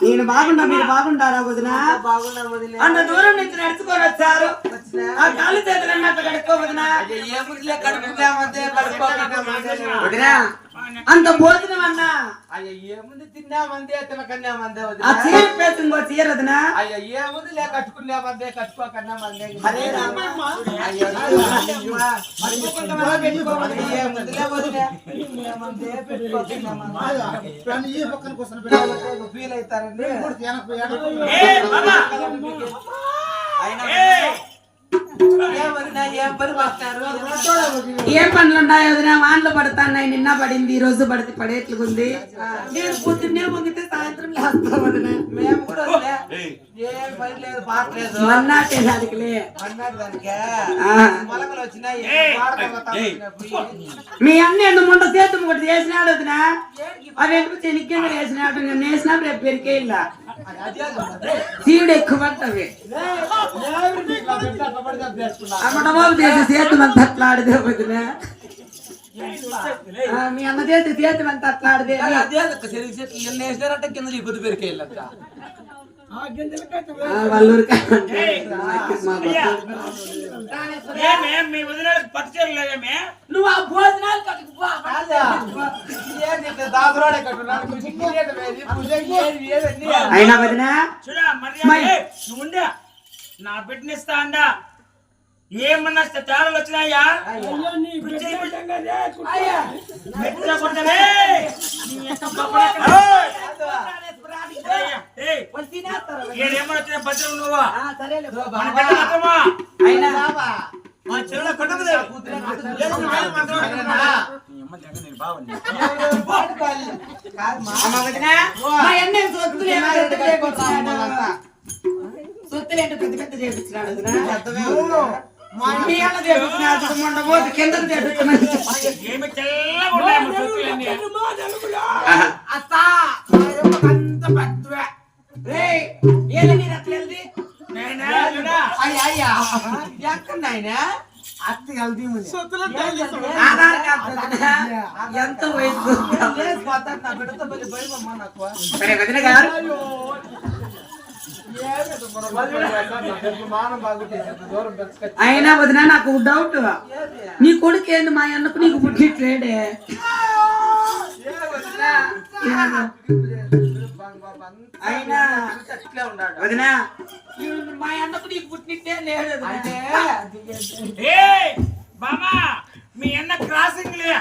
నేను బాగున్నా, మీరు బాగుంటారా వదిన? అంత దూరం నుంచి నడుచుకొని వచ్చారు, ఆ కాళ్ళు చేతులు అన్నట్టు కడుక్కో వదిన. అంత భోజనం అన్నా ఏముంది తిన్నామందే తినకన్నామందే ఆ చీర పేసు ఇంకో చీర వదిన. ఏముంది లే కట్టుకున్నామందే కట్టుకోకన్నామందే. అరే రామమ్మ ఫీల్ అవుతారండి. ఏం పనులు ఉన్నాయి వదిన? వాన్లు పడతాన్నాయి, నిన్న పడింది, ఈ రోజు పడితే పడేట్లుంది. నేను పొద్దున్నే వంగితే సాయంత్రం లేస్తా వదిన. మేము కూడా ఏం పని లేదు, పాటలేదు మన్నాటే దానికిలే. మొలకలు వచ్చినాయి. మీ అన్న ఎందు ముండ సేతం ఒకటి చేసినాడు వదిన. అవి ఎందుకు చెనిక్కింద వేసినాడు, నేను వేసినా రేపు పెరికే ఇలా చీడు ఎక్కువ పట్టవి. అమ్మటబాబు చేసి సేతం అంత అట్లాడిదే వదిన. మీ అన్న చేసి సేతం అంత అట్లాడిదే. వేసినారంటే కింద నీ పొద్దు పెరికే వెళ్ళక వల్లూరు నువ్వు ఆ భోజనాలు అయినా వదిన నా బిడ్డనిస్తా అండా. ఏమన్నా తేడాలు వచ్చినాయా? ఏమన్నా వచ్చిన భద్రం నువ్వు సొత్తులేంటో పెద్ద పెద్ద చేపించినాడు మీ అన్న చేపించినాడు మొండబోతు కిందకు చేపిస్తున్నాడు. ఏమి తెల్లగా అంత పెద్దవే ఏది మీరు అట్లా వెళ్ది ఎక్కడైనా ఆధార్ కార్డు ఎంత వయసు సరే వదిన గారు. అయినా వదిన నాకు డౌట్, నీ కొడుకు ఏంది మా అన్నకు నీకు పుట్టిట్లేడే? అయినా వదిన మా అన్నకు నీకు పుట్టిట్టే లేదు. బామా మీ అన్న క్రాసింగ్ లే